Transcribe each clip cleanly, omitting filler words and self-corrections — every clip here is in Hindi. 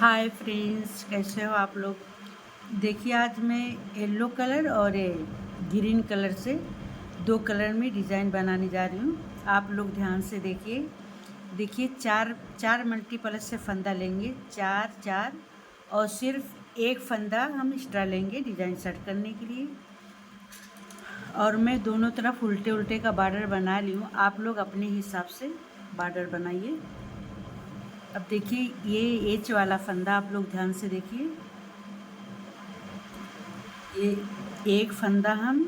हाय फ्रेंड्स, कैसे हो आप लोग। देखिए, आज मैं येलो कलर और ग्रीन कलर से दो कलर में डिज़ाइन बनाने जा रही हूँ। आप लोग ध्यान से देखिए। देखिए, चार चार मल्टीप्लस से फंदा लेंगे, चार चार, और सिर्फ एक फंदा हम एक्स्ट्रा लेंगे डिज़ाइन सेट करने के लिए। और मैं दोनों तरफ उल्टे उल्टे का बॉर्डर बना ली हूँ। आप लोग अपने हिसाब से बॉर्डर बनाइए। अब देखिए, ये एच वाला फंदा आप लोग ध्यान से देखिए। ये एक फंदा हम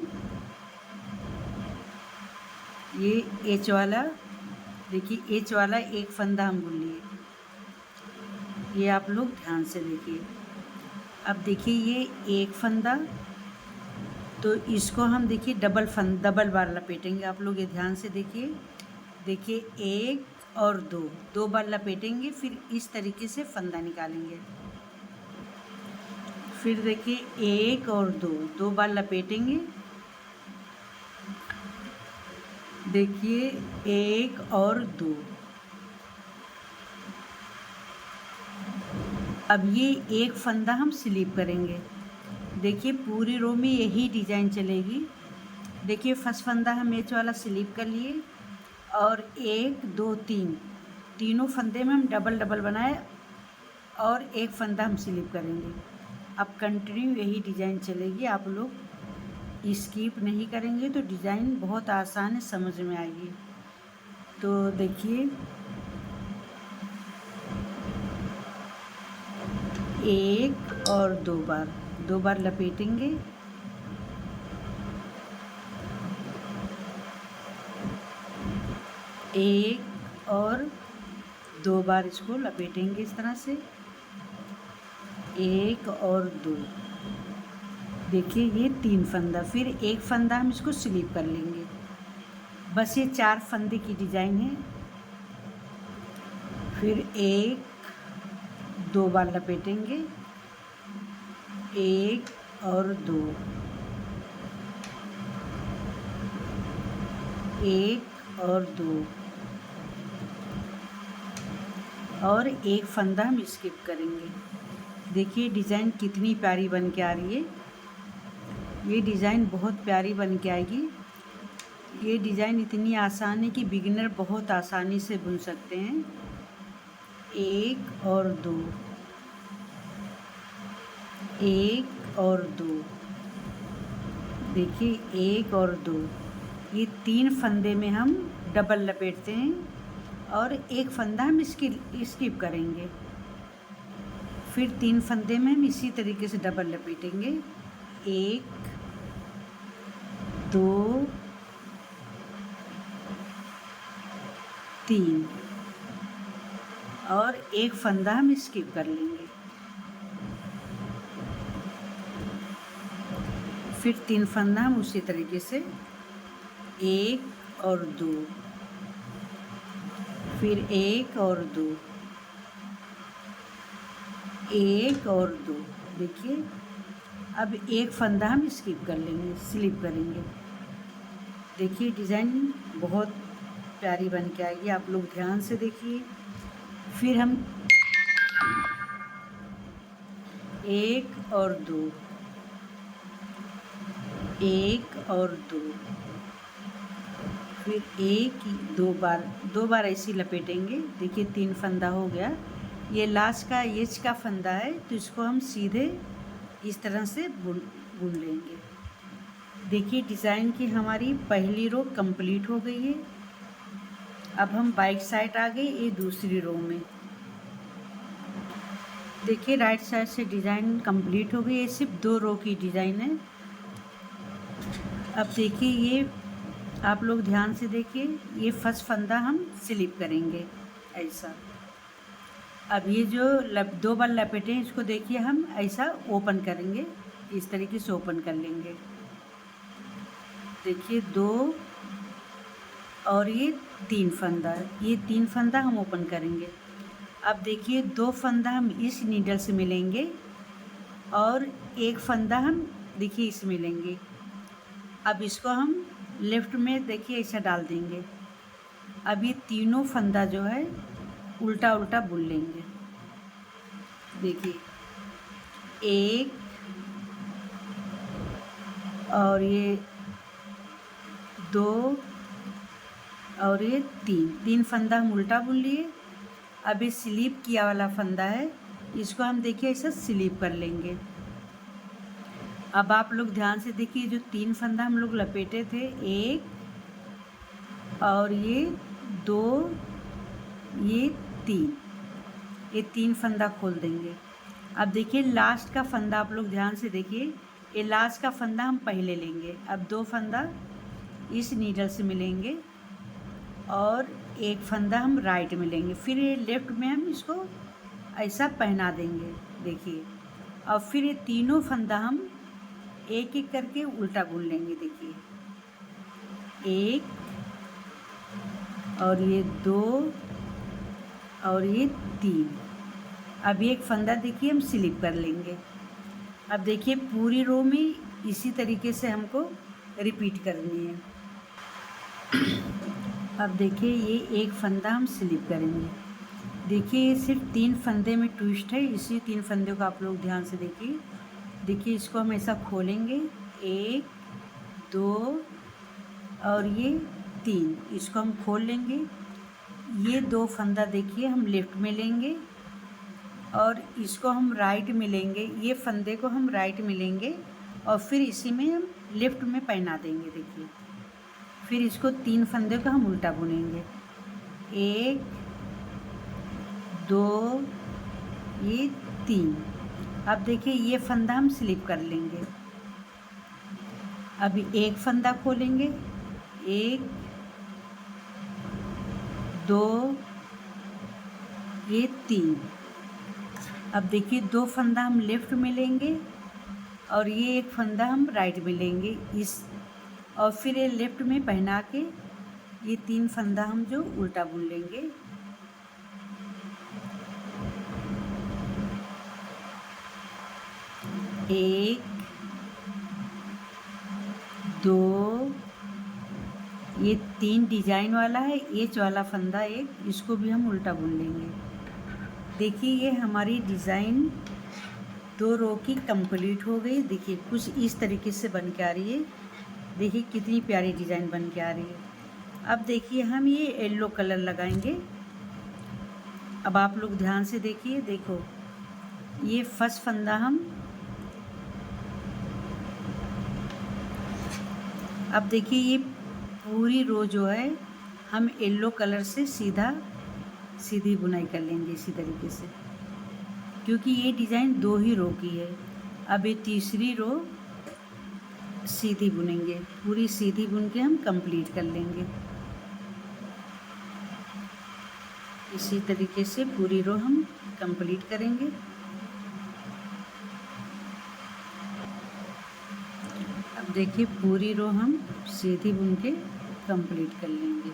ये एच वाला, देखिए एच वाला एक फंदा हम बुन लिए। ये आप लोग ध्यान से देखिए। अब देखिए, ये एक फंदा, तो इसको हम देखिए डबल बार लपेटेंगे। आप लोग ये ध्यान से देखिए। देखिए, एक और दो बार लपेटेंगे, फिर इस तरीके से फंदा निकालेंगे। फिर देखिए, एक और दो बार लपेटेंगे। देखिए, एक और दो। अब ये एक फंदा हम स्लिप करेंगे। देखिए, पूरी रो में यही डिज़ाइन चलेगी। देखिए, फर्स्ट फंदा हम एच वाला स्लिप कर लिए, और एक दो तीन, तीनों फंदे में हम डबल डबल बनाए और एक फंदा हम स्लिप करेंगे। अब कंटिन्यू यही डिज़ाइन चलेगी। आप लोग स्किप नहीं करेंगे तो डिज़ाइन बहुत आसान है, समझ में आएगी। तो देखिए, एक और दो बार लपेटेंगे। एक और दो बार इसको लपेटेंगे इस तरह से। एक और दो। देखिए, ये तीन फंदा, फिर एक फंदा हम इसको स्लिप कर लेंगे। बस ये चार फंदे की डिज़ाइन है। फिर एक दो बार लपेटेंगे, एक और दो, एक और दो, और एक फंदा हम स्किप करेंगे। देखिए, डिज़ाइन कितनी प्यारी बन के आ रही है। ये डिज़ाइन बहुत प्यारी बन के आएगी। ये डिज़ाइन इतनी आसान है कि बिगिनर बहुत आसानी से बुन सकते हैं। एक और दो, एक और दो। देखिए, एक और दो, ये तीन फंदे में हम डबल लपेटते हैं और एक फंदा हम स्किप करेंगे। फिर तीन फंदे में हम इसी तरीके से डबल लपेटेंगे। एक, दो, तीन, और एक फंदा हम स्किप कर लेंगे। फिर तीन फंदा हम उसी तरीके से, एक और दो, फिर एक और दो, एक और दो। देखिए, अब एक फंदा हम स्किप कर लेंगे, स्लिप करेंगे। देखिए, डिज़ाइन बहुत प्यारी बन के आएगी। आप लोग ध्यान से देखिए। फिर हम एक और दो, एक और दो, फिर एक दो बार ऐसी लपेटेंगे। देखिए, तीन फंदा हो गया। ये लास्ट का एज का फंदा है, तो इसको हम सीधे इस तरह से बुन लेंगे। देखिए, डिज़ाइन की हमारी पहली रो कंप्लीट हो गई है। अब हम बैक साइड आ गए, ये दूसरी रो में। देखिए, राइट साइड से डिज़ाइन कंप्लीट हो गई। ये सिर्फ दो रो की डिज़ाइन है। अब देखिए, ये आप लोग ध्यान से देखिए। ये फर्स्ट फंदा हम स्लिप करेंगे ऐसा। अब ये जो दो बार लपेटे हैं, इसको देखिए हम ऐसा ओपन करेंगे, इस तरीके से ओपन कर लेंगे। देखिए, दो और ये तीन फंदा हम ओपन करेंगे। अब देखिए, दो फंदा हम इस नीडल से मिलेंगे और एक फंदा हम देखिए इसमें लेंगे। अब इसको हम लेफ्ट में देखिए ऐसा डाल देंगे। अब ये तीनों फंदा जो है उल्टा उल्टा बुन लेंगे। देखिए, एक और ये दो और ये तीन फंदा हम उल्टा बुन लिए। अब ये स्लिप किया वाला फंदा है, इसको हम देखिए ऐसा स्लिप कर लेंगे। अब आप लोग ध्यान से देखिए, जो 3 फंदा हम लोग लपेटे थे, एक और ये दो, ये तीन फंदा खोल देंगे। अब देखिए लास्ट का फंदा आप लोग ध्यान से देखिए, ये लास्ट का फंदा हम पहले लेंगे। अब 2 फंदा इस नीडल से मिलेंगे और एक फंदा हम राइट में लेंगे, फिर ये लेफ्ट में हम इसको ऐसा पहना देंगे। देखिए, और फिर ये तीनों फंदा हम एक एक करके उल्टा बुन लेंगे। देखिए, एक और ये दो और ये 3। अब एक फंदा देखिए हम स्लिप कर लेंगे। अब देखिए पूरी रो में इसी तरीके से हमको रिपीट करनी है। अब देखिए ये एक फंदा हम स्लिप करेंगे। देखिए ये सिर्फ 3 फंदे में ट्विस्ट है, इसी 3 फंदे को आप लोग ध्यान से देखिए। देखिए इसको हम ऐसा खोलेंगे, 1 2 और ये 3, इसको हम खोल लेंगे। ये 2 फंदा देखिए हम लेफ्ट में लेंगे और इसको हम राइट में लेंगे। ये फंदे को हम राइट में लेंगे और फिर इसी में हम लेफ्ट में पहना देंगे। देखिए, फिर इसको 3 फंदे को हम उल्टा बुनेंगे, 1 2 ये 3। अब देखिए ये फंदा हम स्लिप कर लेंगे। अभी एक फंदा खोलेंगे, 1 2 ये 3। अब देखिए 2 फंदा हम लेफ्ट में लेंगे और ये एक फंदा हम राइट में लेंगे, इस और फिर ये लेफ्ट में पहना के ये 3 फंदा हम जो उल्टा बुन लेंगे। एक 2 ये 3 डिजाइन वाला है, एच वाला फंदा एक, इसको भी हम उल्टा बुन लेंगे। देखिए ये हमारी डिज़ाइन 2 रो की कंप्लीट हो गई। देखिए कुछ इस तरीके से बन के आ रही है। देखिए कितनी प्यारी डिज़ाइन बन के आ रही है। अब देखिए हम ये येलो कलर लगाएंगे। अब आप लोग ध्यान से देखिए, देखो ये फर्स्ट फंदा हम, अब देखिए ये पूरी रो जो है हम येलो कलर से सीधी बुनाई कर लेंगे इसी तरीके से, क्योंकि ये डिज़ाइन 2 ही रो की है। अब ये तीसरी रो सीधी बुनेंगे, पूरी सीधी बुन के हम कंप्लीट कर लेंगे। इसी तरीके से पूरी रो हम कंप्लीट करेंगे। अब देखिए पूरी रो हम सीधी बुन के कंप्लीट कर लेंगे।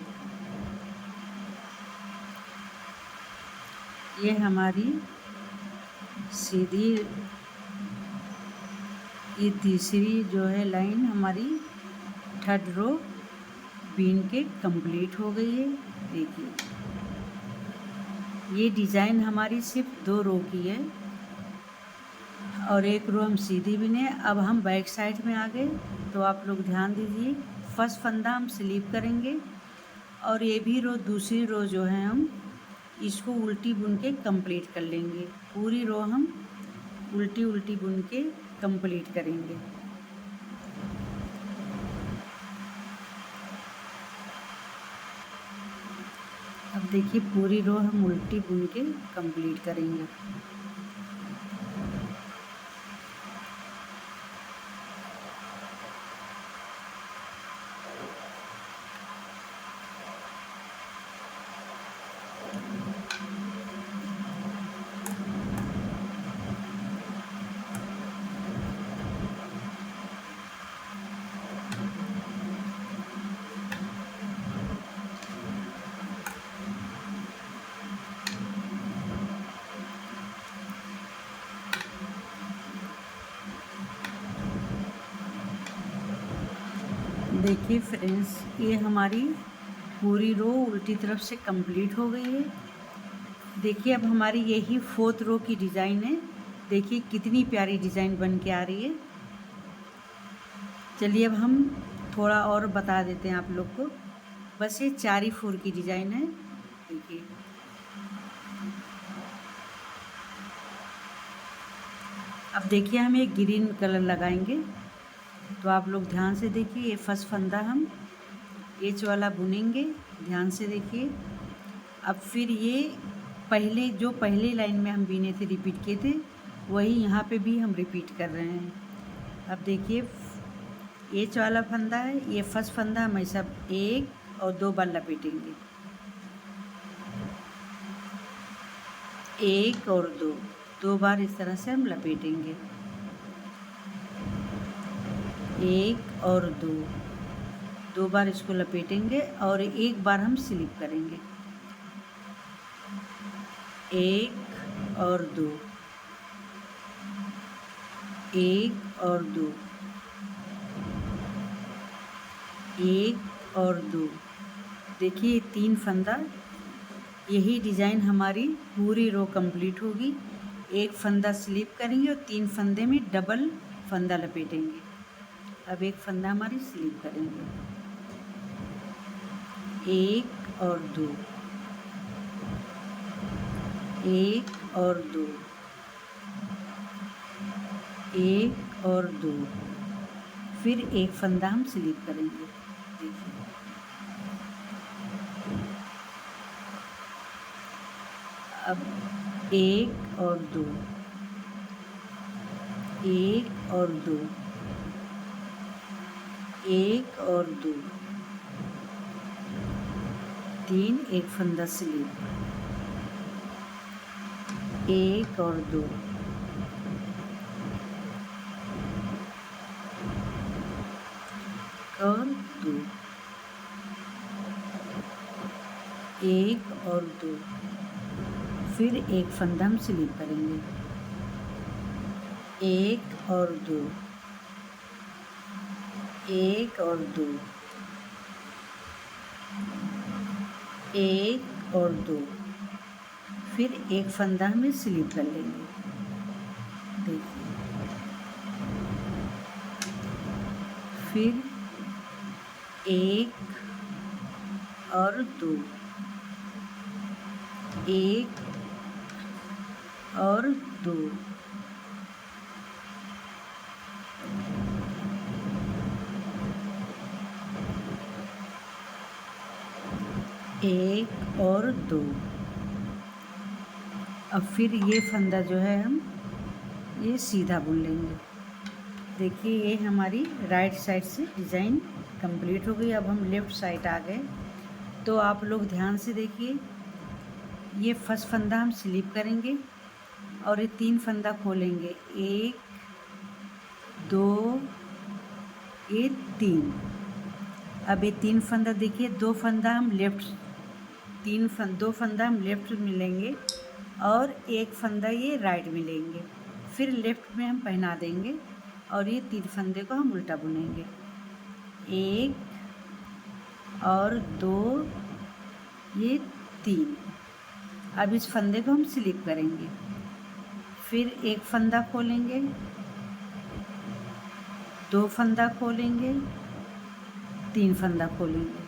ये हमारी सीधी, ये तीसरी जो है लाइन हमारी 3rd रो बीन के कंप्लीट हो गई है। देखिए ये डिज़ाइन हमारी सिर्फ 2 रो की है और एक रो हम सीधी बुने। अब हम बैक साइड में आ गए, तो आप लोग ध्यान दीजिए, फर्स्ट फंदा हम स्लिप करेंगे और ये भी रो, दूसरी रो जो है हम इसको उल्टी बुन के कंप्लीट कर लेंगे। पूरी रो हम उल्टी बुन के कंप्लीट करेंगे। अब देखिए पूरी रो हम उल्टी बुन के कंप्लीट करेंगे। देखिए फ्रेंड्स, ये हमारी पूरी रो उल्टी तरफ से कंप्लीट हो गई है। देखिए अब हमारी यही 4th रो की डिज़ाइन है। देखिए कितनी प्यारी डिज़ाइन बन के आ रही है। चलिए अब हम थोड़ा और बता देते हैं आप लोग को। बस ये 4x4 की डिज़ाइन है। देखिए अब देखिए हम एक ग्रीन कलर लगाएंगे, तो आप लोग ध्यान से देखिए। ये फर्स्ट फंदा हम एच वाला बुनेंगे, ध्यान से देखिए। अब फिर ये पहले लाइन में हम बीने थे, रिपीट किए थे, वही यहाँ पे भी हम रिपीट कर रहे हैं। अब देखिए एच वाला फंदा है, ये फर्स्ट फंदा हम ऐसा 1 और 2 बार लपेटेंगे, 1 और 2 बार इस तरह से हम लपेटेंगे, 1 और 2 बार इसको लपेटेंगे और 1 बार हम स्लिप करेंगे, 1 और 2, 1 और 2, 1 और 2। देखिए 3 फंदा, यही डिज़ाइन हमारी पूरी रो कंप्लीट होगी। एक फंदा स्लिप करेंगे और 3 फंदे में डबल फंदा लपेटेंगे। अब एक फंदा हमारी स्लिप करेंगे, 1 और 2, 1 और 2, 1 और 2, फिर एक फंदा हम स्लिप करेंगे। देखिए अब 1 और 2, 1 और 2, 1 और 2, 3, एक फंदा स्लिप, 1 और 2, और 2, 1 और 2, फिर एक फंदा हम स्लिप करेंगे, 1 और 2, 1 और 2, 1 और 2, फिर एक फंदा हमें स्लिप कर लेंगे। देखिए फिर 1 और 2, 1 और 2, 1 और 2। अब फिर ये फंदा जो है हम ये सीधा बुन लेंगे। देखिए ये हमारी राइट साइड से डिज़ाइन कंप्लीट हो गई। अब हम लेफ़्ट साइड आ गए, तो आप लोग ध्यान से देखिए। ये फर्स्ट फंदा हम स्लिप करेंगे और ये 3 फंदा खोलेंगे, 1 2 ये 3। अब ये 3 फंदा देखिए, 2 फंदा हम लेफ़्ट 2 फंदा हम लेफ़्ट मिलेंगे और एक फंदा ये राइट मिलेंगे, फिर लेफ़्ट में हम पहना देंगे और ये 3 फंदे को हम उल्टा बुनेंगे, 1 और 2 ये 3। अब इस फंदे को हम स्लिप करेंगे, फिर एक फंदा खोलेंगे, 2 फंदा खोलेंगे, 3 फंदा खोलेंगे,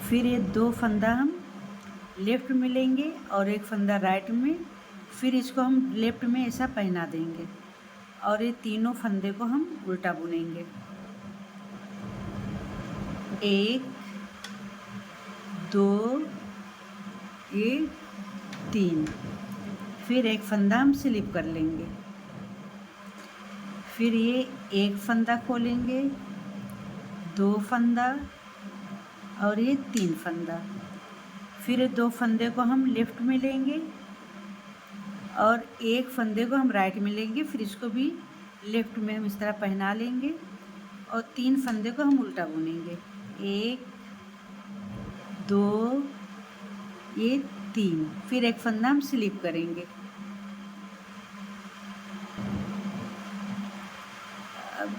फिर ये 2 फंदा हम लेफ़्ट में लेंगे और एक फंदा राइट में, फिर इसको हम लेफ़्ट में ऐसा पहना देंगे और ये तीनों फंदे को हम उल्टा बुनेंगे, 1 2 ये 3, फिर एक फंदा हम स्लिप कर लेंगे, फिर ये एक फंदा खोलेंगे, 2 फंदा और ये 3 फंदा, फिर 2 फंदे को हम लेफ़्ट में लेंगे और एक फंदे को हम राइट में लेंगे, फिर इसको भी लेफ़्ट में हम इस तरह पहना लेंगे और 3 फंदे को हम उल्टा बुनेंगे, 1 2 ये 3, फिर एक फंदा हम स्लिप करेंगे। अब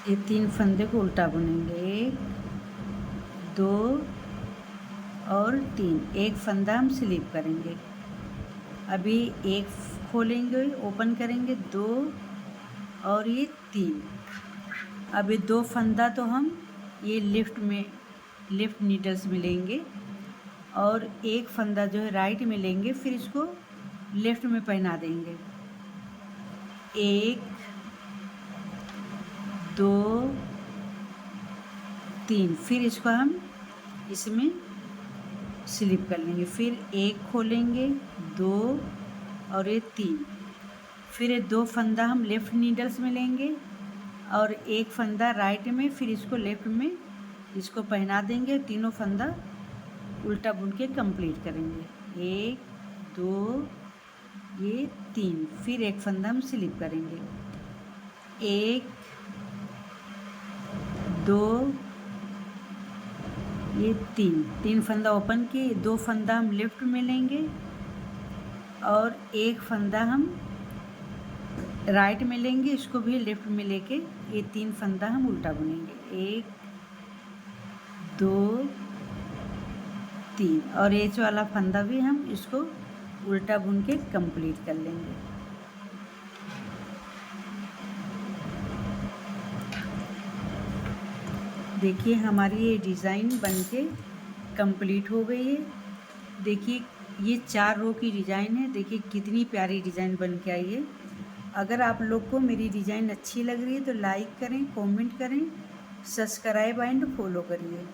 ये 3 फंदे को उल्टा बुनेंगे, 1 2 और 3, एक फंदा हम स्लिप करेंगे, अभी एक खोलेंगे, ओपन करेंगे, 2 और ये 3। अभी 2 फंदा तो हम ये लेफ़्ट नीडल्स में लेंगे और एक फंदा जो है राइट में लेंगे, फिर इसको लेफ़्ट में पहना देंगे। 1 2 3, फिर इसको हम इसमें स्लिप कर लेंगे। फिर एक खोलेंगे, 2 और ये 3। फिर ये 2 फंदा हम लेफ़्ट नीडल्स में लेंगे और एक फंदा राइट में, फिर इसको लेफ़्ट में इसको पहना देंगे। तीनों फंदा उल्टा बुन के कंप्लीट करेंगे। 1 2 ये 3, फिर एक फंदा हम स्लिप करेंगे। 1 2 ये 3 फंदा ओपन किए, 2 फंदा हम लेफ़्ट में लेंगे और एक फंदा हम राइट में लेंगे, इसको भी लेफ़्ट में लेके ये 3 फंदा हम उल्टा बुनेंगे। 1 2 3 और एच वाला फंदा भी हम इसको उल्टा बुन के कंप्लीट कर लेंगे। देखिए हमारी ये डिज़ाइन बनके कंप्लीट हो गई है। देखिए ये 4 रो की डिज़ाइन है। देखिए कितनी प्यारी डिज़ाइन बन के आई है। अगर आप लोग को मेरी डिज़ाइन अच्छी लग रही है तो लाइक करें, कमेंट करें, सब्सक्राइब एंड फॉलो करिए।